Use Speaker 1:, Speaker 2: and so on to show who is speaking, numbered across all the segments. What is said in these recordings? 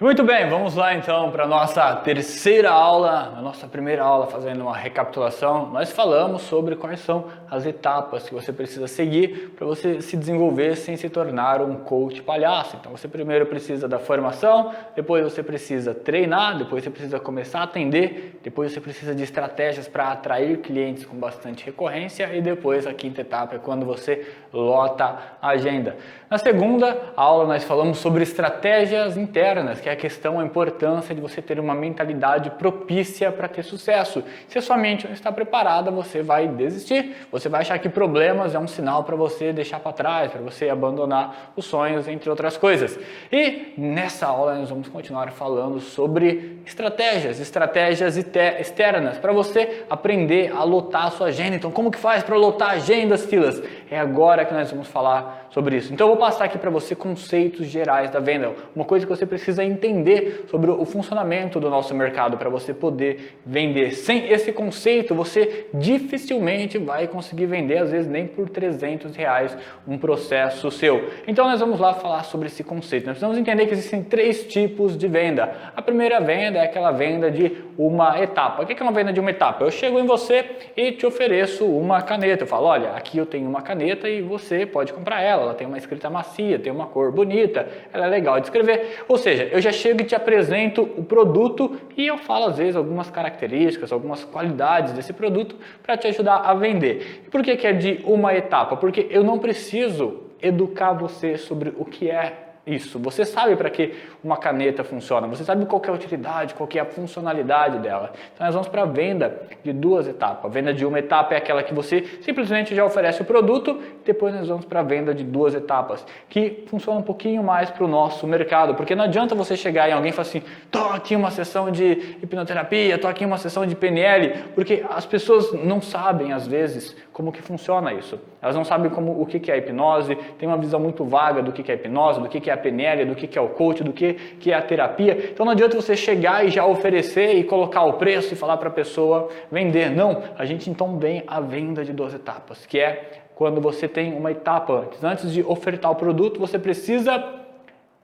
Speaker 1: Muito bem, vamos lá então para a nossa terceira aula. Na nossa primeira aula, fazendo uma recapitulação, nós falamos sobre quais são as etapas que você precisa seguir para você se desenvolver sem se tornar um coach palhaço. Então você primeiro precisa da formação, depois você precisa treinar, depois você precisa começar a atender, depois você precisa de estratégias para atrair clientes com bastante recorrência e depois a quinta etapa é quando você lota a agenda. Na segunda aula nós falamos sobre estratégias internas, que é a questão, a importância de você ter uma mentalidade propícia para ter sucesso. Se a sua mente não está preparada, você vai desistir, você vai achar que problemas é um sinal para você deixar para trás, para você abandonar os sonhos, entre outras coisas. E nessa aula nós vamos continuar falando sobre estratégias externas, para você aprender a lotar a sua agenda. Então como que faz para lotar a agenda, Silas? É agora que nós vamos falar sobre isso. Então eu vou passar aqui para você conceitos gerais da venda, uma coisa que você precisa entender sobre o funcionamento do nosso mercado para você poder vender. Sem esse conceito, você dificilmente vai conseguir vender, às vezes nem por R$300 um processo seu. Então nós vamos lá falar sobre esse conceito. Nós precisamos entender que existem três tipos de venda. A primeira venda é aquela venda de uma etapa. O que é uma venda de uma etapa? Eu chego em você e te ofereço uma caneta. Eu falo, olha, aqui eu tenho uma caneta e você pode comprar ela. Ela tem uma escrita macia, tem uma cor bonita, ela é legal de escrever. Ou seja, eu já chego e te apresento o produto e eu falo às vezes algumas características, algumas qualidades desse produto para te ajudar a vender. E por que é de uma etapa? Porque eu não preciso educar você sobre o que é isso. Você sabe para que uma caneta funciona, você sabe qual que é a utilidade, qual que é a funcionalidade dela. Então nós vamos para a venda de duas etapas. A venda de uma etapa é aquela que você simplesmente já oferece o produto, depois nós vamos para a venda de duas etapas, que funciona um pouquinho mais para o nosso mercado, porque não adianta você chegar em alguém e falar assim, tô aqui uma sessão de hipnoterapia, tô aqui uma sessão de PNL, porque as pessoas não sabem às vezes como que funciona isso. Elas não sabem o que é a hipnose, tem uma visão muito vaga do que é a hipnose, do que é a PNL, do que é o coach, do que é a terapia. Então não adianta você chegar e já oferecer e colocar o preço e falar para a pessoa vender. Não, a gente então vem a venda de duas etapas, que é quando você tem uma etapa antes. Antes de ofertar o produto, você precisa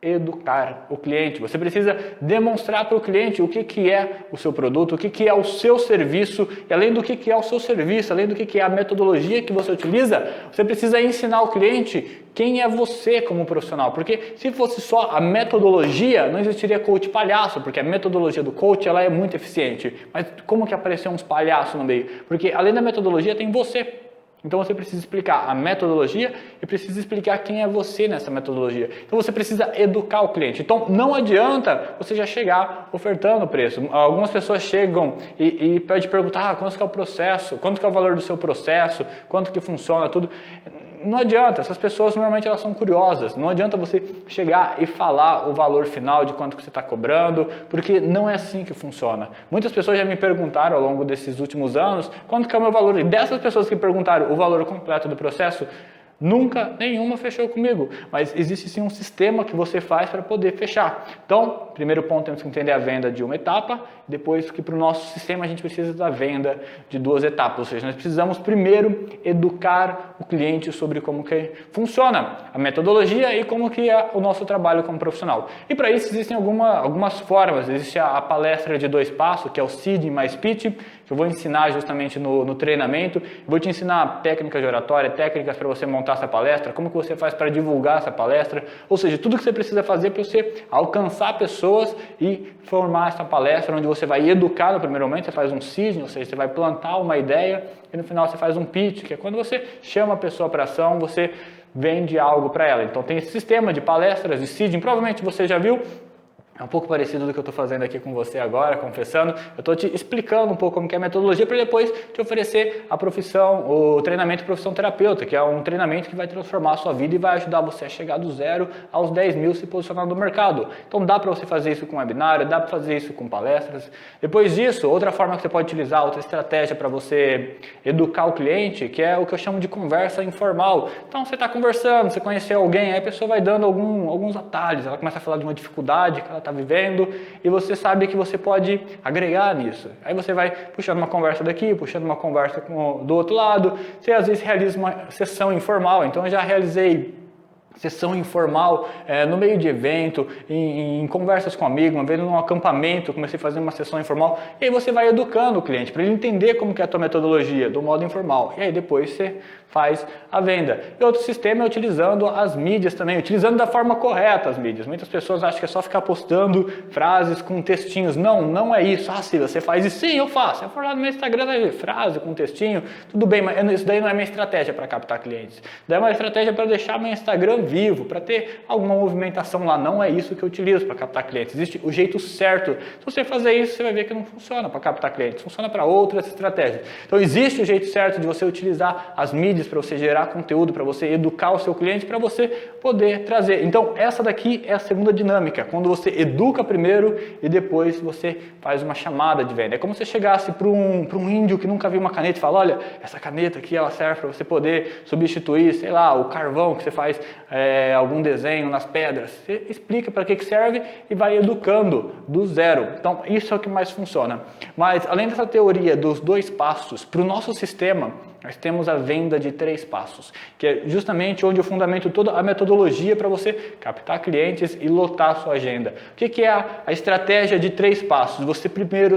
Speaker 1: educar o cliente, você precisa demonstrar para o cliente o que é o seu produto, o que é o seu serviço, e além do que é o seu serviço, além do que é a metodologia que você utiliza, você precisa ensinar o cliente quem é você como profissional, porque se fosse só a metodologia, não existiria coach palhaço, porque a metodologia do coach ela é muito eficiente, mas como que apareceu uns palhaços no meio? Porque além da metodologia tem você. Então você precisa explicar a metodologia e precisa explicar quem é você nessa metodologia. Então você precisa educar o cliente. Então não adianta você já chegar ofertando o preço. Algumas pessoas chegam e pedem perguntar quanto que é o processo, quanto que é o valor do seu processo, quanto que funciona tudo. Não adianta, essas pessoas normalmente elas são curiosas, não adianta você chegar e falar o valor final de quanto que você está cobrando, porque não é assim que funciona. Muitas pessoas já me perguntaram ao longo desses últimos anos quanto que é o meu valor, e dessas pessoas que perguntaram o valor completo do processo, nunca nenhuma fechou comigo, mas existe sim um sistema que você faz para poder fechar. Então, primeiro ponto, temos que entender a venda de uma etapa, depois que para o nosso sistema a gente precisa da venda de duas etapas, ou seja, nós precisamos primeiro educar o cliente sobre como que funciona a metodologia e como que é o nosso trabalho como profissional. E para isso existem algumas formas, existe a palestra de 2 passos, que é o Seeding mais Pitch, que eu vou ensinar justamente no treinamento, vou te ensinar técnicas de oratória, técnicas para você montar essa palestra, como que você faz para divulgar essa palestra, ou seja, tudo que você precisa fazer para você alcançar pessoas e formar essa palestra, onde você vai educar no primeiro momento, você faz um seeding, ou seja, você vai plantar uma ideia e no final você faz um pitch, que é quando você chama a pessoa para ação, você vende algo para ela. Então tem esse sistema de palestras, de seeding, provavelmente você já viu. É um pouco parecido do que eu estou fazendo aqui com você agora, confessando. Eu estou te explicando um pouco como que é a metodologia para depois te oferecer a profissão, o treinamento profissão terapeuta, que é um treinamento que vai transformar a sua vida e vai ajudar você a chegar do 0 aos 10 mil se posicionando no mercado. Então dá para você fazer isso com webinário, dá para fazer isso com palestras. Depois disso, outra forma que você pode utilizar, outra estratégia para você educar o cliente, que é o que eu chamo de conversa informal. Então você está conversando, você conheceu alguém, aí a pessoa vai dando alguns atalhos, ela começa a falar de uma dificuldade que ela está vivendo e você sabe que você pode agregar nisso. Aí você vai puxando uma conversa daqui, puxando uma conversa do outro lado. Você às vezes realiza uma sessão informal. Então eu já realizei sessão informal, no meio de evento, em conversas com amigos, uma vez num acampamento, comecei a fazer uma sessão informal, e aí você vai educando o cliente, para ele entender como que é a tua metodologia, do modo informal, e aí depois você faz a venda. E outro sistema é utilizando as mídias também, utilizando da forma correta as mídias. Muitas pessoas acham que é só ficar postando frases com textinhos. Não, não é isso. Ah, Silas, você faz isso? Sim, eu faço. Eu for lá no meu Instagram, vai ver frase com textinho, tudo bem, mas isso daí não é minha estratégia para captar clientes. Daí é uma estratégia para deixar meu Instagram vivo, para ter alguma movimentação lá. Não é isso que eu utilizo para captar clientes. Existe o jeito certo. Se você fazer isso, você vai ver que não funciona para captar clientes. Funciona para outras estratégias. Então, existe o jeito certo de você utilizar as mídias para você gerar conteúdo, para você educar o seu cliente, para você poder trazer. Então, essa daqui é a segunda dinâmica, quando você educa primeiro e depois você faz uma chamada de venda. É como se você chegasse para um índio que nunca viu uma caneta e fala, olha, essa caneta aqui ela serve para você poder substituir, sei lá, o carvão que você faz algum desenho nas pedras. Você explica para que serve e vai educando do zero. Então, isso é o que mais funciona. Mas, além dessa teoria dos 2 passos, para o nosso sistema, nós temos a venda de 3 passos, que é justamente onde eu fundamento toda a metodologia para você captar clientes e lotar a sua agenda. O que é a estratégia de 3 passos? Você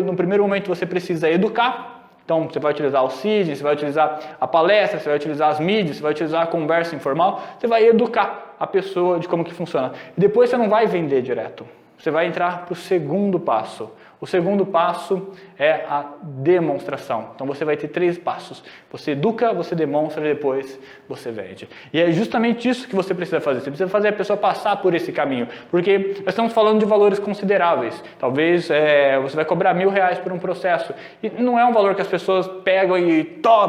Speaker 1: no primeiro momento você precisa educar. Então, você vai utilizar o CID, você vai utilizar a palestra, você vai utilizar as mídias, você vai utilizar a conversa informal, você vai educar a pessoa de como que funciona. E depois você não vai vender direto, você vai entrar para o segundo passo. O segundo passo é a demonstração. Então você vai ter 3 passos. Você educa, você demonstra e depois você vende. E é justamente isso que você precisa fazer. Você precisa fazer a pessoa passar por esse caminho. Porque nós estamos falando de valores consideráveis. Talvez você vai cobrar R$1.000 por um processo. E não é um valor que as pessoas pegam e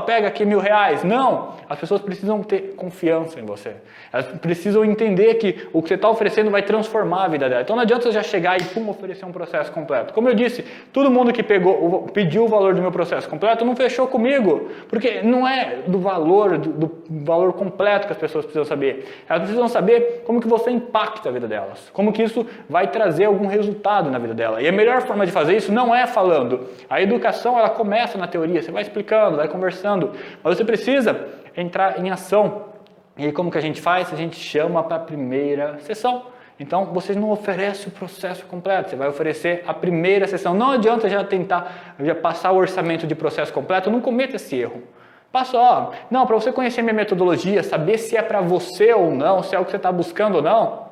Speaker 1: pega aqui R$1.000. Não! As pessoas precisam ter confiança em você. Elas precisam entender que o que você está oferecendo vai transformar a vida dela. Então não adianta você já chegar e oferecer um processo completo. Como eu disse, todo mundo que pediu o valor do meu processo completo não fechou comigo, porque não é do valor completo que as pessoas precisam saber. Elas precisam saber como que você impacta a vida delas, como que isso vai trazer algum resultado na vida dela. E a melhor forma de fazer isso não é falando. A educação ela começa na teoria, você vai explicando, vai conversando, mas você precisa entrar em ação. E aí como que a gente faz? A gente chama para a primeira sessão. Então, você não oferece o processo completo, você vai oferecer a primeira sessão. Não adianta já tentar passar o orçamento de processo completo, não cometa esse erro. Passa, não, para você conhecer minha metodologia, saber se é para você ou não, se é o que você está buscando ou não,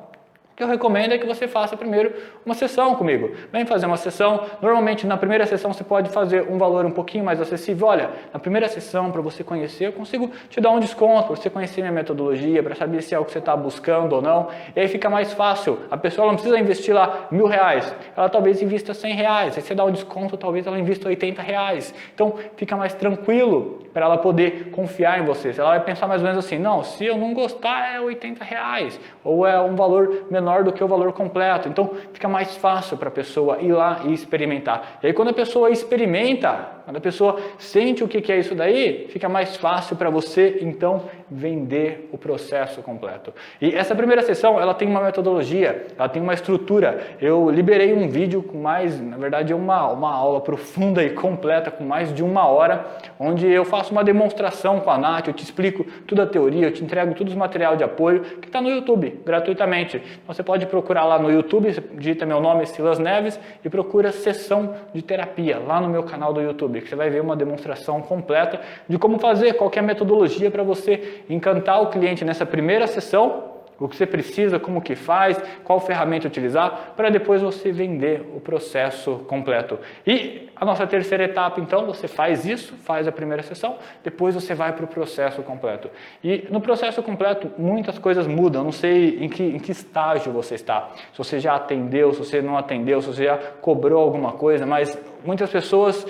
Speaker 1: o que eu recomendo é que você faça primeiro uma sessão comigo. Vem fazer uma sessão. Normalmente, na primeira sessão, você pode fazer um valor um pouquinho mais acessível. Olha, na primeira sessão, para você conhecer, eu consigo te dar um desconto, para você conhecer minha metodologia, para saber se é o que você está buscando ou não. E aí fica mais fácil. A pessoa não precisa investir lá R$1.000. Ela talvez invista R$100. Aí você dá um desconto, talvez ela invista R$80. Então, fica mais tranquilo para ela poder confiar em você. Ela vai pensar mais ou menos assim, não, se eu não gostar é R$80. Ou é um valor menor do que o valor completo. Então, fica mais fácil para a pessoa ir lá e experimentar. E aí, quando a pessoa experimenta, quando a pessoa sente o que é isso daí, fica mais fácil para você, então, vender o processo completo. E essa primeira sessão, ela tem uma metodologia, ela tem uma estrutura. Eu liberei um vídeo com mais, na verdade, uma aula profunda e completa, com mais de 1 hora, onde eu faço uma demonstração com a Nath, eu te explico toda a teoria, eu te entrego todo o material de apoio, que está no YouTube, gratuitamente. Então, você pode procurar lá no YouTube, você digita meu nome, Silas Neves, e procura sessão de terapia, lá no meu canal do YouTube, que você vai ver uma demonstração completa de como fazer, qual que é a metodologia para você encantar o cliente nessa primeira sessão, o que você precisa, como que faz, qual ferramenta utilizar, para depois você vender o processo completo. E a nossa terceira etapa, então, você faz isso, faz a primeira sessão, depois você vai para o processo completo. E no processo completo, muitas coisas mudam, eu não sei em que estágio você está, se você já atendeu, se você não atendeu, se você já cobrou alguma coisa, mas muitas pessoas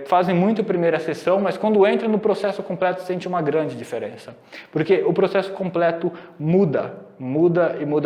Speaker 1: fazem muito a primeira sessão, mas quando entra no processo completo sente uma grande diferença. Porque o processo completo muda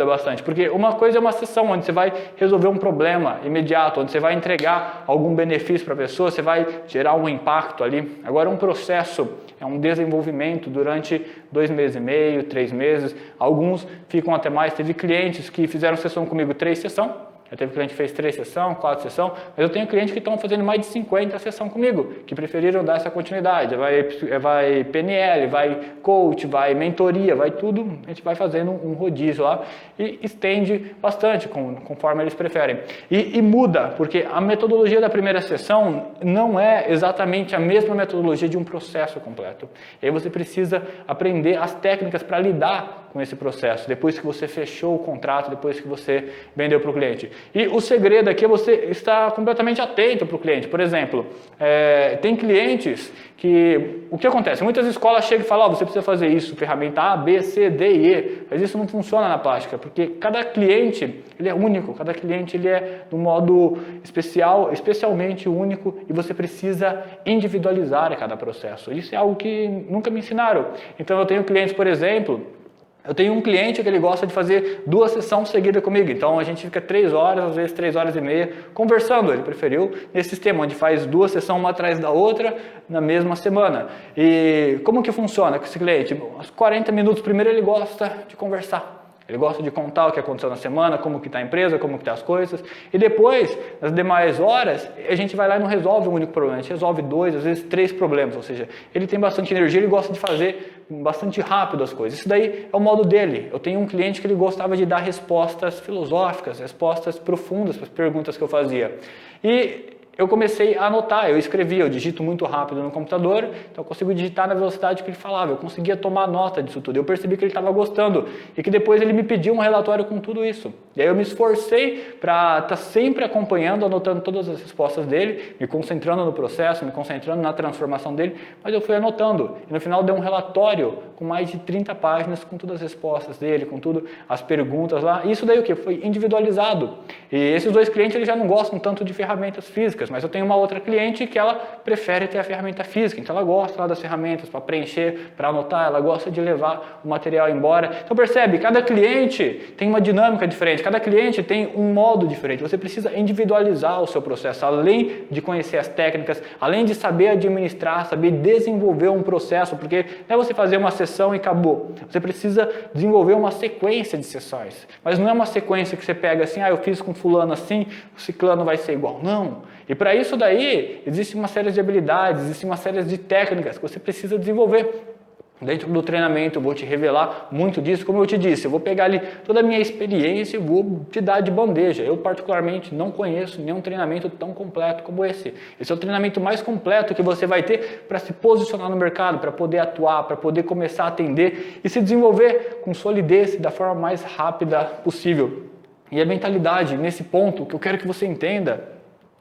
Speaker 1: bastante. Porque uma coisa é uma sessão onde você vai resolver um problema imediato, onde você vai entregar algum benefício para a pessoa, você vai gerar um impacto ali. Agora um processo é um desenvolvimento durante 2 meses e meio, 3 meses, alguns ficam até mais. Teve clientes que fizeram sessão comigo 3 sessões, Já teve cliente que fez 3 sessões, 4 sessões, mas eu tenho clientes que estão fazendo mais de 50 sessões comigo, que preferiram dar essa continuidade. Vai PNL, vai coach, vai mentoria, vai tudo, a gente vai fazendo um rodízio lá e estende bastante conforme eles preferem. E muda, porque a metodologia da primeira sessão não é exatamente a mesma metodologia de um processo completo. E aí você precisa aprender as técnicas para lidar com esse processo, depois que você fechou o contrato, depois que você vendeu para o cliente. E o segredo aqui é você estar completamente atento para o cliente. Por exemplo, tem clientes que... O que acontece? Muitas escolas chegam e falam, você precisa fazer isso, ferramenta A, B, C, D e E. Mas isso não funciona na prática, porque cada cliente ele é único, cada cliente ele é de um modo especial, especialmente único, e você precisa individualizar cada processo. Isso é algo que nunca me ensinaram. Então eu tenho clientes, por exemplo... Eu tenho um cliente que ele gosta de fazer 2 sessões seguidas comigo, então a gente fica 3 horas, às vezes 3 horas e meia, conversando. Ele preferiu nesse sistema, onde faz 2 sessões uma atrás da outra na mesma semana. E como que funciona com esse cliente? Uns 40 minutos primeiro ele gosta de conversar. Ele gosta de contar o que aconteceu na semana, como que está a empresa, como que estão as coisas. E depois, nas demais horas, a gente vai lá e não resolve um único problema. A gente resolve 2, às vezes 3 problemas. Ou seja, ele tem bastante energia, ele gosta de fazer bastante rápido as coisas. Isso daí é o modo dele. Eu tenho um cliente que ele gostava de dar respostas filosóficas, respostas profundas para as perguntas que eu fazia. E eu comecei a anotar, eu escrevia, eu digito muito rápido no computador, então eu consigo digitar na velocidade que ele falava, eu conseguia tomar nota disso tudo. Eu percebi que ele estava gostando e que depois ele me pediu um relatório com tudo isso. E aí eu me esforcei para estar sempre acompanhando, anotando todas as respostas dele, me concentrando no processo, me concentrando na transformação dele, mas eu fui anotando. E no final deu um relatório com mais de 30 páginas com todas as respostas dele, com tudo, as perguntas lá. E isso daí o que? Foi individualizado. E esses 2 clientes eles já não gostam tanto de ferramentas físicas, mas eu tenho uma outra cliente que ela prefere ter a ferramenta física, então ela gosta lá das ferramentas para preencher, para anotar, ela gosta de levar o material embora. Então percebe, cada cliente tem uma dinâmica diferente, cada cliente tem um modo diferente, você precisa individualizar o seu processo, além de conhecer as técnicas, além de saber administrar, saber desenvolver um processo, porque não é você fazer uma sessão e acabou, você precisa desenvolver uma sequência de sessões, mas não é uma sequência que você pega assim, eu fiz com fulano assim, o ciclano vai ser igual, não. E para isso daí, existe uma série de habilidades, existe uma série de técnicas que você precisa desenvolver. Dentro do treinamento eu vou te revelar muito disso, como eu te disse, eu vou pegar ali toda a minha experiência e vou te dar de bandeja. Eu particularmente não conheço nenhum treinamento tão completo como esse. Esse é o treinamento mais completo que você vai ter para se posicionar no mercado, para poder atuar, para poder começar a atender e se desenvolver com solidez da forma mais rápida possível. E a mentalidade, nesse ponto, que eu quero que você entenda,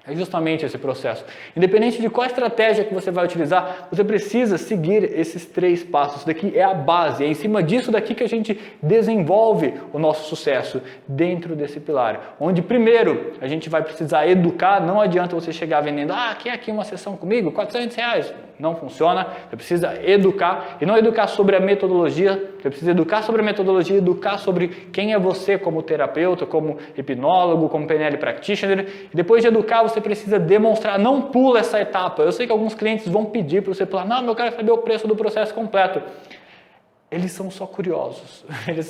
Speaker 1: é justamente esse processo. Independente de qual estratégia que você vai utilizar, você precisa seguir esses 3 passos. Isso daqui é a base, é em cima disso daqui que a gente desenvolve o nosso sucesso dentro desse pilar. Onde primeiro a gente vai precisar educar, não adianta você chegar vendendo, quer aqui uma sessão comigo, R$400. Não funciona, você precisa educar, e não educar sobre a metodologia, você precisa educar sobre a metodologia, educar sobre quem é você como terapeuta, como hipnólogo, como PNL practitioner, e depois de educar você precisa demonstrar, não pula essa etapa. Eu sei que alguns clientes vão pedir para você falar, não, eu quero saber o preço do processo completo. Eles são só curiosos, eles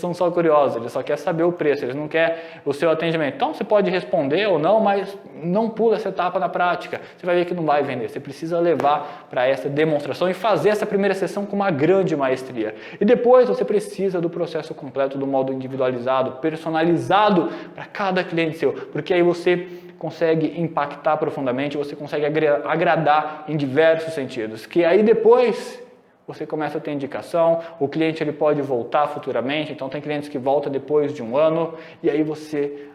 Speaker 1: só querem saber o preço, eles não querem o seu atendimento. Então você pode responder ou não, mas não pula essa etapa na prática, você vai ver que não vai vender. Você precisa levar para essa demonstração e fazer essa primeira sessão com uma grande maestria. E depois você precisa do processo completo, do modo individualizado, personalizado para cada cliente seu, porque aí você consegue impactar profundamente, você consegue agradar em diversos sentidos, que aí depois você começa a ter indicação, o cliente ele pode voltar futuramente, então tem clientes que voltam depois de 1 ano, e aí você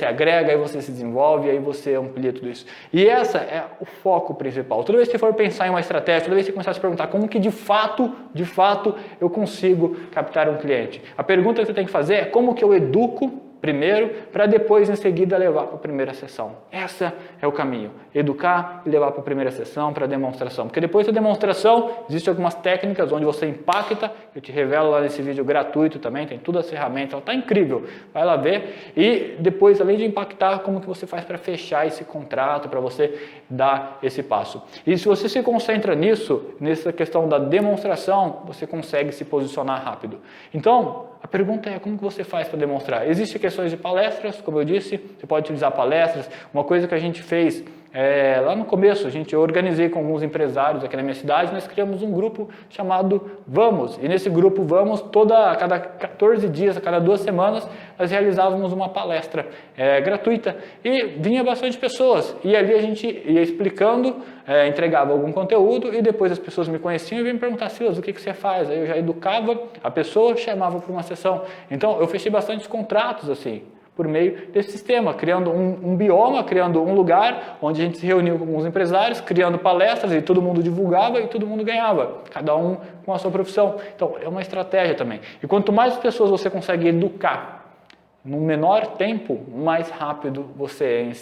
Speaker 1: agrega, aí você se desenvolve, aí você amplia tudo isso. E esse é o foco principal. Toda vez que você for pensar em uma estratégia, toda vez que você começar a se perguntar como que de fato eu consigo captar um cliente, a pergunta que você tem que fazer é como que eu educo primeiro, para depois em seguida levar para a primeira sessão. Esse é o caminho. Educar e levar para a primeira sessão, para a demonstração. Porque depois da demonstração, existem algumas técnicas onde você impacta, eu te revelo lá nesse vídeo gratuito também, tem todas as ferramentas, ela está incrível, vai lá ver. E depois, além de impactar, como que você faz para fechar esse contrato, para você dar esse passo. E se você se concentra nisso, nessa questão da demonstração, você consegue se posicionar rápido. Então, a pergunta é como que você faz para demonstrar? Existem questões de palestras, como eu disse, você pode utilizar palestras. Uma coisa que a gente fez lá no começo, eu organizei com alguns empresários aqui na minha cidade, nós criamos um grupo chamado Vamos. E nesse grupo Vamos, a cada 14 dias, a cada 2 semanas, nós realizávamos uma palestra gratuita e vinha bastante pessoas. E ali a gente ia explicando, entregava algum conteúdo e depois as pessoas me conheciam e vinham me perguntar: Silas, o que você faz? Aí eu já educava a pessoa, chamava para uma sessão. Então eu fechei bastantes contratos assim, por meio desse sistema, criando um bioma, criando um lugar onde a gente se reuniu com alguns empresários, criando palestras e todo mundo divulgava e todo mundo ganhava, cada um com a sua profissão. Então, é uma estratégia também. E quanto mais pessoas você consegue educar no menor tempo, mais rápido você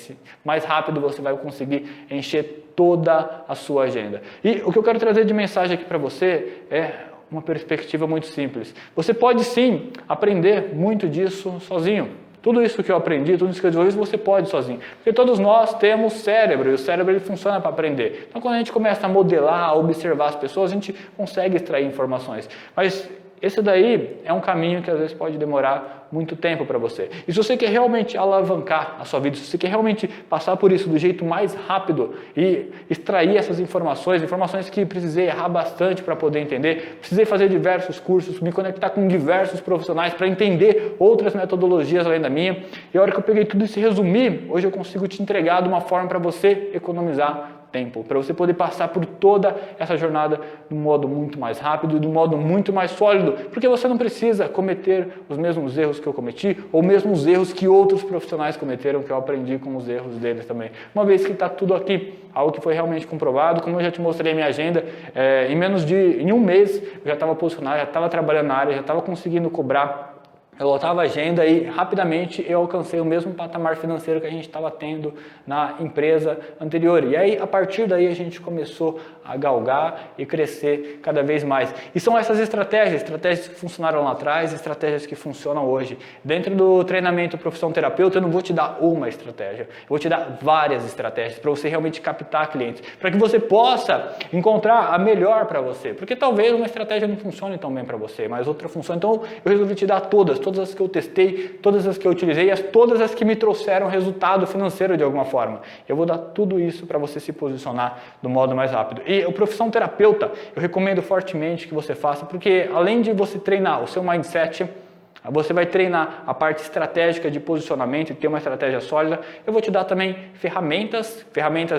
Speaker 1: vai conseguir encher toda a sua agenda. E o que eu quero trazer de mensagem aqui para você é uma perspectiva muito simples. Você pode sim aprender muito disso sozinho. Tudo isso que eu aprendi, tudo isso que eu desenvolvi, você pode sozinho. Porque todos nós temos cérebro, e o cérebro ele funciona para aprender. Então, quando a gente começa a modelar, a observar as pessoas, a gente consegue extrair informações. Mas esse daí é um caminho que às vezes pode demorar muito tempo para você. E se você quer realmente alavancar a sua vida, se você quer realmente passar por isso do jeito mais rápido e extrair essas informações que precisei errar bastante para poder entender, precisei fazer diversos cursos, me conectar com diversos profissionais para entender outras metodologias além da minha, e a hora que eu peguei tudo isso e resumi, hoje eu consigo te entregar de uma forma para você economizar tempo, para você poder passar por toda essa jornada de um modo muito mais rápido, de um modo muito mais sólido, porque você não precisa cometer os mesmos erros que eu cometi, ou mesmo os erros que outros profissionais cometeram, que eu aprendi com os erros deles também. Uma vez que está tudo aqui, algo que foi realmente comprovado, como eu já te mostrei a minha agenda, em um mês eu já estava posicionado, já estava trabalhando na área, já estava conseguindo cobrar. Eu lotava a agenda e rapidamente eu alcancei o mesmo patamar financeiro que a gente estava tendo na empresa anterior. E aí, a partir daí, a gente começou a galgar e crescer cada vez mais. E são essas estratégias que funcionaram lá atrás, estratégias que funcionam hoje. Dentro do treinamento Profissão Terapeuta, eu não vou te dar uma estratégia, eu vou te dar várias estratégias para você realmente captar clientes, para que você possa encontrar a melhor para você. Porque talvez uma estratégia não funcione tão bem para você, mas outra funciona. Então, eu resolvi te dar todas as que eu testei, todas as que eu utilizei e todas as que me trouxeram resultado financeiro de alguma forma. Eu vou dar tudo isso para você se posicionar do modo mais rápido. E o Profissão Terapeuta, eu recomendo fortemente que você faça, porque além de você treinar o seu mindset, você vai treinar a parte estratégica de posicionamento e ter uma estratégia sólida. Eu vou te dar também ferramentas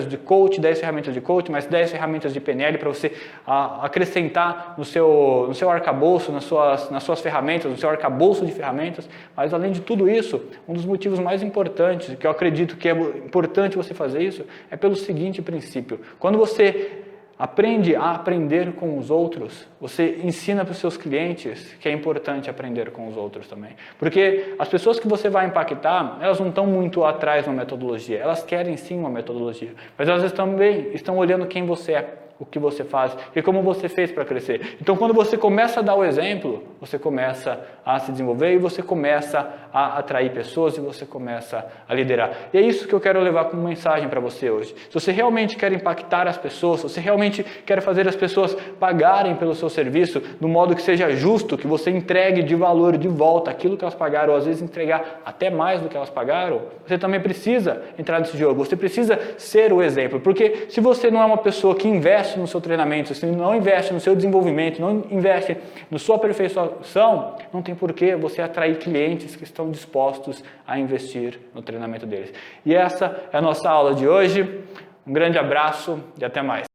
Speaker 1: de coach, 10 ferramentas de coach, mais 10 ferramentas de PNL para você acrescentar no seu arcabouço, nas suas ferramentas, no seu arcabouço de ferramentas. Mas além de tudo isso, um dos motivos mais importantes, que eu acredito que é importante você fazer isso, é pelo seguinte princípio. Quando você aprende a aprender com os outros, você ensina para os seus clientes que é importante aprender com os outros também. Porque as pessoas que você vai impactar, elas não estão muito atrás de uma metodologia, elas querem sim uma metodologia, mas elas também estão olhando quem você é, o que você faz e como você fez para crescer. Então, quando você começa a dar o exemplo, você começa a se desenvolver e você começa a atrair pessoas e você começa a liderar. E é isso que eu quero levar como mensagem para você hoje. Se você realmente quer impactar as pessoas, se você realmente quer fazer as pessoas pagarem pelo seu serviço do modo que seja justo, que você entregue de valor de volta aquilo que elas pagaram, ou às vezes entregar até mais do que elas pagaram, você também precisa entrar nesse jogo, você precisa ser o exemplo. Porque se você não é uma pessoa que investe no seu treinamento, se não investe no seu desenvolvimento, não investe na sua aperfeiçoação, não tem por que você atrair clientes que estão dispostos a investir no treinamento deles. E essa é a nossa aula de hoje. Um grande abraço e até mais.